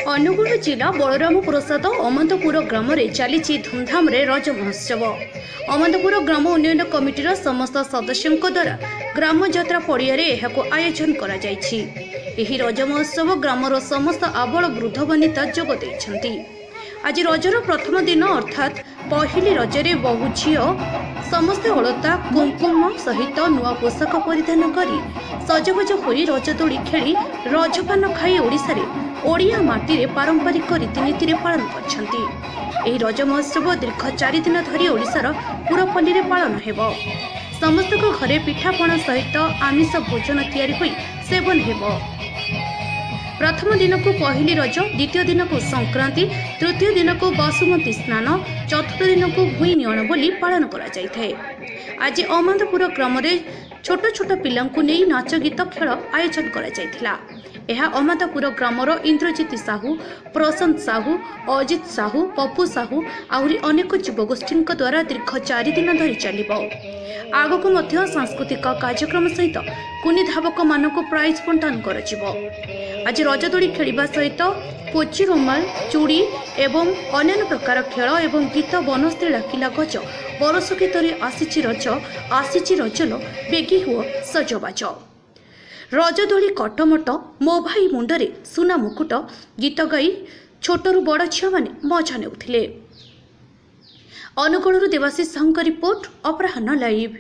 अनुगुल जिला बलराम प्रसाद अमंतपुर ग्राम चली धूमधाम रज महोत्सव। अमंतपुर ग्राम उन्नयन कमिटीर समस्त सदस्यों द्वारा ग्राम यात्रा पड़िया आयोजन कर रज महोत्सव ग्रामर समस्त आबल वृद्ध वनिता जोग देइछन्ति। आज रजर प्रथम दिन अर्थात पहली रजरे बहु झील समस्ते अलता कुमकुम सहित नुआ पोशाक परिधान करी सजबज होई रजदोली खेली रजपान खाई ओडिशारे ओडिया माटी रे पारंपरिक रीतिनीति पालन करछन्ति। एही रज महोत्सव दीर्घ 4 दिन धरी ओडिशार पुरपल्ली रे पालन हेबो। समस्त घरे पिठापणा सहित आमिष भोजन तैयारी होई सेवन हेबो। प्रथम दिन को पहली रज, द्वितीय दिन को संक्रांति, तृतीय दिन को बसुमती स्नान, चतुर्थ दिन को भूई नियण बोली पालन करा जायथे। आज अमंतपुर ग्राम रे छोट छोट पिलांकु नेई नाच गीत खेल आयोजन करा जायथिला। यह अमंतपुर ग्रामर इंद्रजित साहू, प्रशांत साहू, अजित साहू, पप्पू साहू आहुरी अनेक युवगोष्ठी द्वारा दीर्घ 4 दिन धरी चलिबो। आगक मध्य सांस्कृतिक कार्यक्रम सहित कुनी धावक मानक प्राइज बंटन करजिबो। आज रजदोली खेलिबा सहित पोची रोमाल, चूड़ी एवं अन्य प्रकार खेल एवं गीत बनस्ती डाकिला गज बरस गीतरे आसीची रजल बेगी हुओ सजबाज। रजदोली कटमट मो भाई मुंडरे सुना मुकुट गीत गाई छोटरू बड़ झिया माने मजा नेउथिले। अनुगुल देवाशीष साहू रिपोर्ट अपराह्न लाइव।